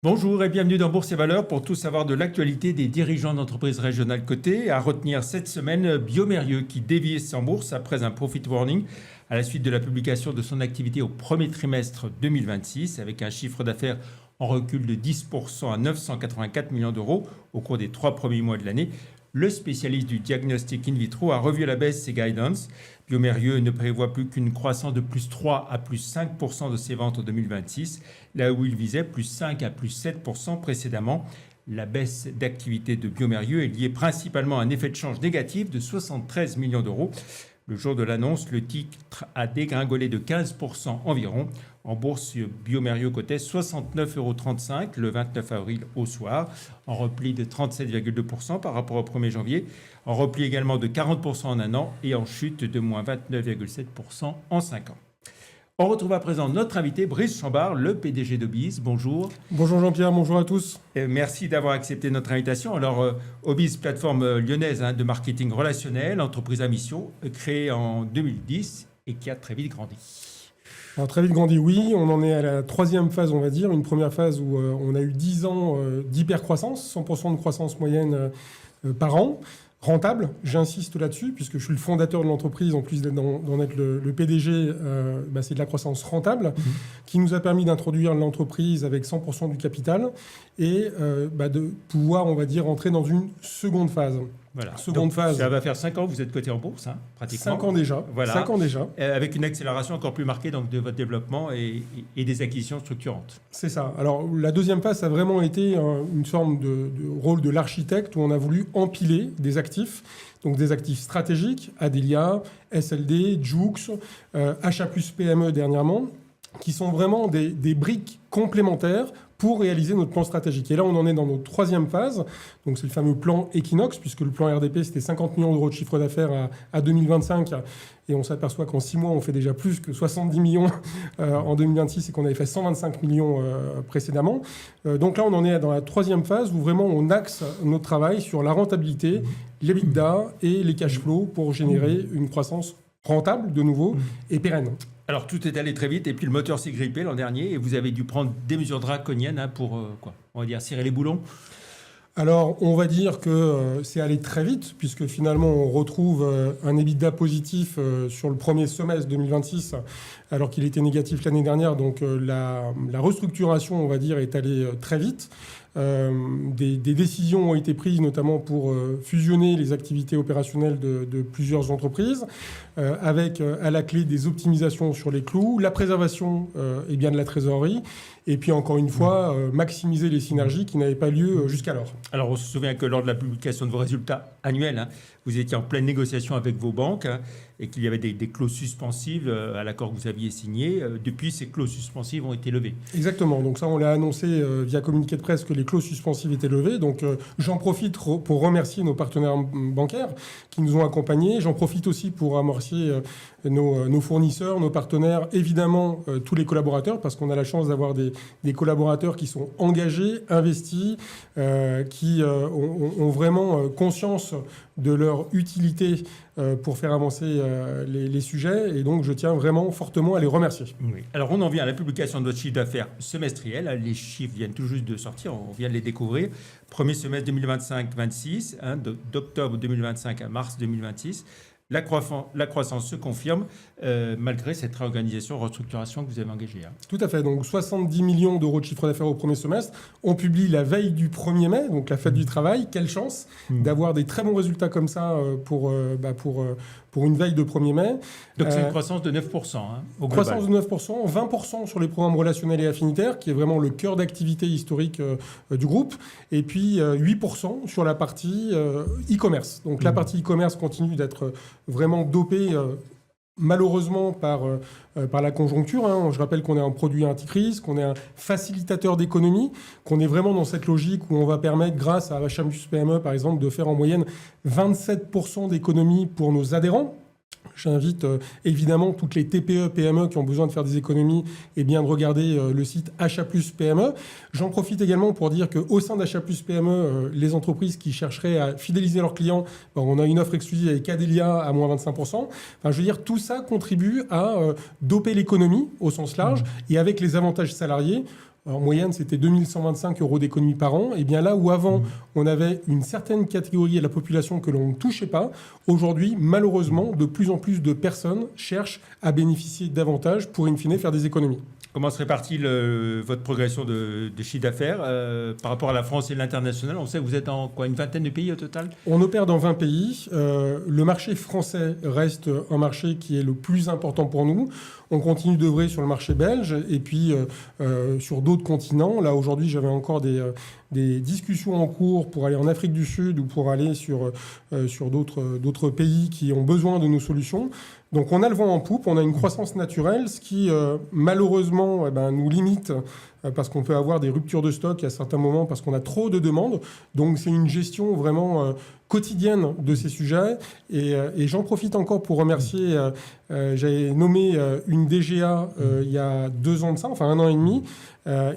Bonjour et bienvenue dans Bourse et Valeurs pour tout savoir de l'actualité des dirigeants d'entreprises régionales cotées. À retenir cette semaine, Biomérieux qui dévisse en bourse après un profit warning à la suite de la publication de son activité au premier trimestre 2026 avec un chiffre d'affaires en recul de 10% à 984 millions d'euros au cours des 3 premiers mois de l'année. Le spécialiste du diagnostic in vitro a revu à la baisse ses guidance. Biomérieux ne prévoit plus qu'une croissance de plus 3 à plus 5% de ses ventes en 2026, là où il visait plus 5 à plus 7% précédemment. La baisse d'activité de Biomérieux est liée principalement à un effet de change négatif de 73 millions d'euros. Le jour de l'annonce, le titre a dégringolé de 15% environ. En bourse, Biomérieux cotait 69,35 € le 29 avril au soir, en repli de 37,2% par rapport au 1er janvier, en repli également de 40% en un an et en chute de moins 29,7% en 5 ans. On retrouve à présent notre invité Brice Chambard, le PDG d'Obiz. Bonjour. Bonjour Jean-Pierre, bonjour à tous. Merci d'avoir accepté notre invitation. Alors, Obiz, plateforme lyonnaise de marketing relationnel, entreprise à mission, créée en 2010 et qui a très vite grandi. Alors très vite grandi, oui. On en est à la troisième phase, on va dire. Une première phase où on a eu 10 ans d'hypercroissance, 100% de croissance moyenne par an. Rentable, j'insiste là-dessus, puisque je suis le fondateur de l'entreprise, en plus d'en être le PDG, c'est de la croissance rentable, qui nous a permis d'introduire l'entreprise avec 100% du capital et de pouvoir, on va dire, entrer dans une seconde phase. Voilà. Seconde phase. Ça va faire 5 ans que vous êtes coté en bourse, pratiquement. 5 ans déjà. Voilà. 5 ans déjà. Avec une accélération encore plus marquée donc, de votre développement et des acquisitions structurantes. C'est ça. Alors, la deuxième phase, ça a vraiment été une forme de rôle de l'architecte où on a voulu empiler des actifs. Donc, des actifs stratégiques, Adelia, SLD, Jux, Achat plus PME dernièrement, qui sont vraiment des briques complémentaires pour réaliser notre plan stratégique. Et là, on en est dans notre troisième phase. Donc, c'est le fameux plan Equinox, puisque le plan RDP, c'était 50 millions d'euros de chiffre d'affaires à 2025. Et on s'aperçoit qu'en 6 mois, on fait déjà plus que 70 millions en 2026 et qu'on avait fait 125 millions précédemment. Donc là, on en est dans la troisième phase où vraiment on axe notre travail sur la rentabilité, l'EBITDA et les cash flows pour générer une croissance rentable, de nouveau, et pérenne. Alors, tout est allé très vite et puis le moteur s'est grippé l'an dernier et vous avez dû prendre des mesures draconiennes pour, on va dire, cirer les boulons. Alors, on va dire que c'est allé très vite, puisque finalement, on retrouve un EBITDA positif sur le premier semestre 2026, alors qu'il était négatif l'année dernière. Donc, la restructuration, on va dire, est allée très vite. Des décisions ont été prises, notamment pour fusionner les activités opérationnelles de plusieurs entreprises, avec à la clé des optimisations sur les coûts, la préservation de la trésorerie, et puis encore une fois, maximiser les synergies qui n'avaient pas lieu jusqu'alors. Alors on se souvient que lors de la publication de vos résultats annuels, vous étiez en pleine négociation avec vos banques et qu'il y avait des clauses suspensives à l'accord que vous aviez signé. Depuis, ces clauses suspensives ont été levées. Exactement. Donc ça, on l'a annoncé via communiqué de presse que les clauses suspensives étaient levées. Donc j'en profite pour remercier nos partenaires bancaires qui nous ont accompagnés. J'en profite aussi pour remercier nos fournisseurs, nos partenaires, évidemment tous les collaborateurs, parce qu'on a la chance d'avoir des collaborateurs qui sont engagés, investis, qui ont vraiment conscience de leur utilité pour faire avancer les sujets. Et donc, je tiens vraiment fortement à les remercier. Oui. Alors, on en vient à la publication de votre chiffre d'affaires semestriel. Les chiffres viennent tout juste de sortir. On vient de les découvrir. Premier semestre 2025-26, d'octobre 2025 à mars 2026. La croissance se confirme malgré cette réorganisation, restructuration que vous avez engagée. Tout à fait. Donc 70 millions d'euros de chiffre d'affaires au premier semestre. On publie la veille du 1er mai, donc la fête du travail. Quelle chance d'avoir des très bons résultats comme ça pour une veille de 1er mai. Donc c'est une croissance de 9% au global. Croissance de 9%, 20% sur les programmes relationnels et affinitaires, qui est vraiment le cœur d'activité historique du groupe. Et puis 8% sur la partie e-commerce. Donc la partie e-commerce continue d'être vraiment dopée malheureusement par la conjoncture. Je rappelle qu'on est un produit anti-crise, qu'on est un facilitateur d'économie, qu'on est vraiment dans cette logique où on va permettre, grâce à Achat plus PME par exemple, de faire en moyenne 27% d'économie pour nos adhérents. J'invite évidemment toutes les TPE, PME qui ont besoin de faire des économies de regarder le site Achat plus PME. J'en profite également pour dire qu'au sein d'Achat plus PME, les entreprises qui chercheraient à fidéliser leurs clients, on a une offre exclusive avec Adelia à moins 25%. Tout ça contribue à doper l'économie au sens large et avec les avantages salariés. en moyenne, c'était 2125 euros d'économie par an. Et bien là où avant, on avait une certaine catégorie de la population que l'on ne touchait pas, aujourd'hui, malheureusement, de plus en plus de personnes cherchent à bénéficier davantage pour, in fine, faire des économies. Comment se répartit votre progression de chiffre d'affaires par rapport à la France et l'international? On sait que vous êtes dans une vingtaine de pays au total? On opère dans 20 pays. Le marché français reste un marché qui est le plus important pour nous. On continue d'œuvrer sur le marché belge et puis sur d'autres continents. Là, aujourd'hui, j'avais encore des discussions en cours pour aller en Afrique du Sud ou pour aller sur d'autres pays qui ont besoin de nos solutions. Donc on a le vent en poupe, on a une croissance naturelle, ce qui malheureusement nous limite parce qu'on peut avoir des ruptures de stock à certains moments parce qu'on a trop de demandes. Donc c'est une gestion vraiment quotidienne de ces sujets. Et j'en profite encore pour remercier, j'avais nommé une DGA il y a 2 ans de ça, enfin 1 an et demi,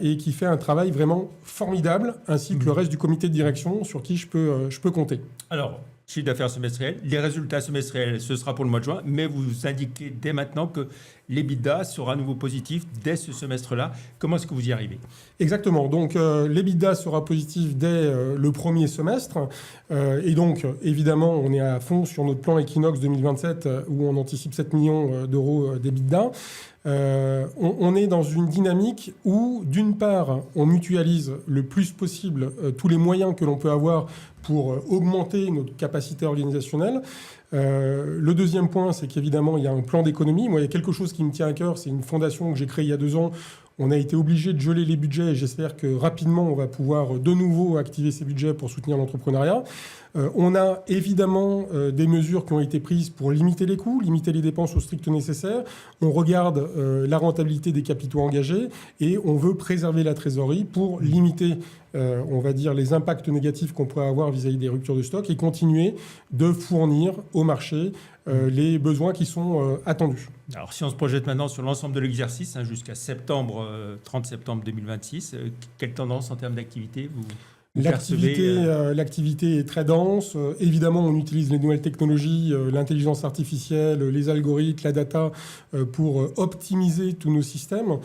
et qui fait un travail vraiment formidable, ainsi que le reste du comité de direction sur qui je peux compter. Alors, chiffre d'affaires semestriel, les résultats semestriels, ce sera pour le mois de juin, mais vous indiquez dès maintenant que l'EBITDA sera à nouveau positif dès ce semestre-là. Comment est-ce que vous y arrivez? Exactement. Donc, l'EBITDA sera positif dès le premier semestre. Et donc, évidemment, on est à fond sur notre plan Equinox 2027 où on anticipe 7 millions d'euros d'EBITDA. On est dans une dynamique où, d'une part, on mutualise le plus possible tous les moyens que l'on peut avoir pour augmenter notre capacité organisationnelle. Le deuxième point, c'est qu'évidemment, il y a un plan d'économie. Moi, il y a quelque chose qui me tient à cœur, c'est une fondation que j'ai créée il y a 2 ans. On a été obligé de geler les budgets et j'espère que rapidement, on va pouvoir de nouveau activer ces budgets pour soutenir l'entrepreneuriat. On a évidemment des mesures qui ont été prises pour limiter les coûts, limiter les dépenses au strict nécessaire. On regarde la rentabilité des capitaux engagés et on veut préserver la trésorerie pour limiter, on va dire, les impacts négatifs qu'on pourrait avoir vis-à-vis des ruptures de stock et continuer de fournir au marché les besoins qui sont attendus. Alors, si on se projette maintenant sur l'ensemble de l'exercice, jusqu'à 30 septembre 2026, quelle tendance en termes d'activité vous L'activité est très dense. Évidemment, on utilise les nouvelles technologies, l'intelligence artificielle, les algorithmes, la data pour optimiser tous nos systèmes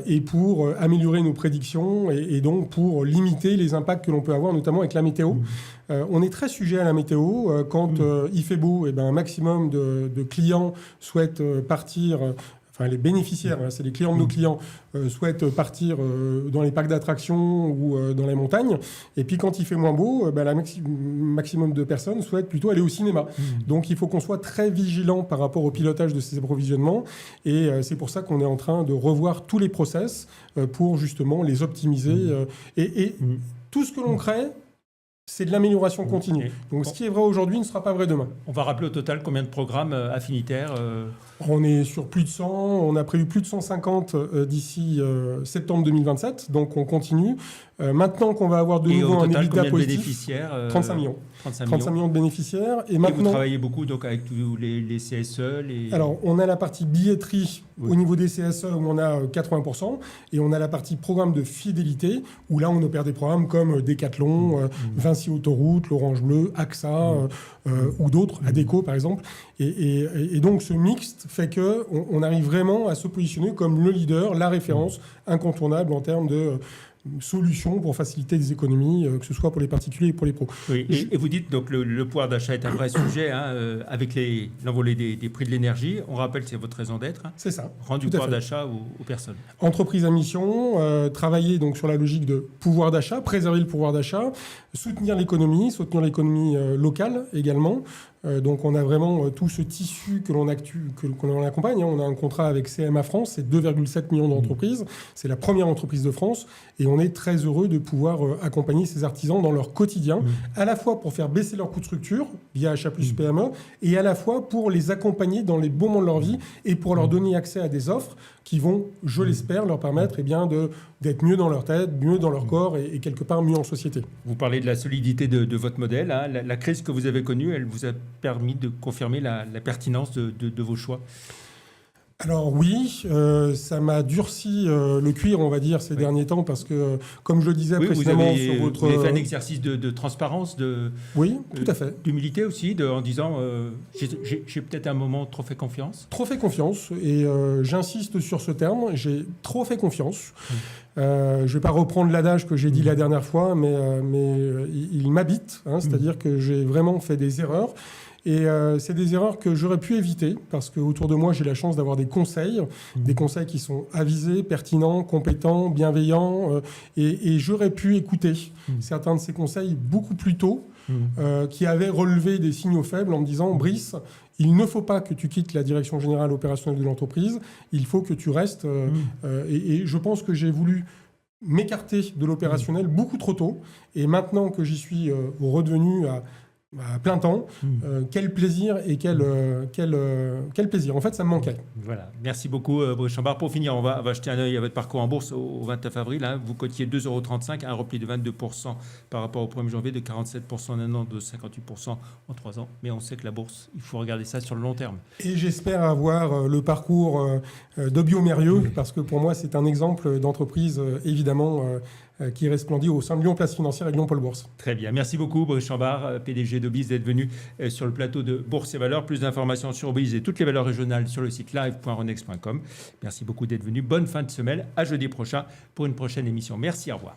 et pour améliorer nos prédictions et donc pour limiter les impacts que l'on peut avoir, notamment avec la météo. On est très sujet à la météo. Quand il fait beau, un maximum de clients souhaitent partir. Enfin, les bénéficiaires, c'est les clients de nos clients, souhaitent partir dans les parcs d'attractions ou dans les montagnes. Et puis, quand il fait moins beau, maximum de personnes souhaitent plutôt aller au cinéma. Donc, il faut qu'on soit très vigilant par rapport au pilotage de ces approvisionnements. Et c'est pour ça qu'on est en train de revoir tous les process pour justement les optimiser. Et tout ce que l'on crée, c'est de l'amélioration continue. Donc, ce qui est vrai aujourd'hui ne sera pas vrai demain. On va rappeler au total combien de programmes affinitaires On est sur plus de 100. On a prévu plus de 150 d'ici septembre 2027. Donc, on continue. Maintenant qu'on va avoir de nouveau un EBITDA positif, bénéficiaires 35 millions. 35 millions de bénéficiaires. Et maintenant, vous travaillez beaucoup donc, avec tous les CSE Alors, on a la partie billetterie au niveau des CSE où on a 80%. Et on a la partie programme de fidélité où là, on opère des programmes comme Decathlon, Vinci Autoroute, l'Orange Bleu, AXA ou d'autres, Adecco par exemple. Et donc, ce mixte fait qu'on arrive vraiment à se positionner comme le leader, la référence incontournable en termes de solutions pour faciliter des économies, que ce soit pour les particuliers et pour les pros. Oui, et vous dites donc le pouvoir d'achat est un vrai sujet avec l'envolée des prix de l'énergie. On rappelle que c'est votre raison d'être. C'est ça. Rendre du pouvoir d'achat aux personnes. Entreprise à mission, travailler donc sur la logique de pouvoir d'achat, préserver le pouvoir d'achat, soutenir l'économie locale également. Donc on a vraiment tout ce tissu que l'on accompagne. On a un contrat avec CMA France, c'est 2,7 millions d'entreprises. C'est la première entreprise de France et on est très heureux de pouvoir accompagner ces artisans dans leur quotidien, à la fois pour faire baisser leurs coûts de structure via Achat Plus PME et à la fois pour les accompagner dans les bons moments de leur vie et pour leur donner accès à des offres qui vont, je l'espère, leur permettre d'être mieux dans leur tête, mieux dans leur corps et quelque part mieux en société. Vous parlez de la solidité de votre modèle. La crise que vous avez connue, elle vous a permis de confirmer la pertinence de vos choix. Alors oui, ça m'a durci le cuir, on va dire, ces derniers temps, parce que, comme je le disais Oui, précédemment sur votre... vous avez fait un exercice de transparence, Oui, tout à fait. d'humilité aussi, en disant j'ai peut-être un moment trop fait confiance. Trop fait confiance, et j'insiste sur ce terme, j'ai trop fait confiance. Je ne vais pas reprendre l'adage que j'ai dit la dernière fois, mais il m'habite, hein, c'est-à-dire que j'ai vraiment fait des erreurs. Et c'est des erreurs que j'aurais pu éviter, parce qu'autour de moi, j'ai la chance d'avoir des conseils qui sont avisés, pertinents, compétents, bienveillants, et j'aurais pu écouter certains de ces conseils beaucoup plus tôt, qui avaient relevé des signaux faibles en me disant « Brice, il ne faut pas que tu quittes la direction générale opérationnelle de l'entreprise, il faut que tu restes. » et je pense que j'ai voulu m'écarter de l'opérationnel beaucoup trop tôt, et maintenant que j'y suis redevenu à plein temps, quel plaisir et quel plaisir. En fait, ça me manquait. Voilà. Merci beaucoup, Brice Chambard. Pour finir, on va jeter un œil à votre parcours en bourse au 29 avril. Hein. Vous cotiez 2,35 €, un repli de 22% par rapport au 1er janvier, de 47% en un an, de 58% en 3 ans. Mais on sait que la bourse, il faut regarder ça sur le long terme. Et j'espère avoir le parcours de Biomérieux, parce que pour moi, c'est un exemple d'entreprise, évidemment, qui resplendit au sein de Lyon Place Financière et Lyon Pôle Bourse. Très bien. Merci beaucoup, Brice Chambard, PDG d'Obis, d'être venu sur le plateau de Bourse et Valeurs. Plus d'informations sur Obis et toutes les valeurs régionales sur le site live.renex.com. Merci beaucoup d'être venu. Bonne fin de semaine. À jeudi prochain pour une prochaine émission. Merci, au revoir.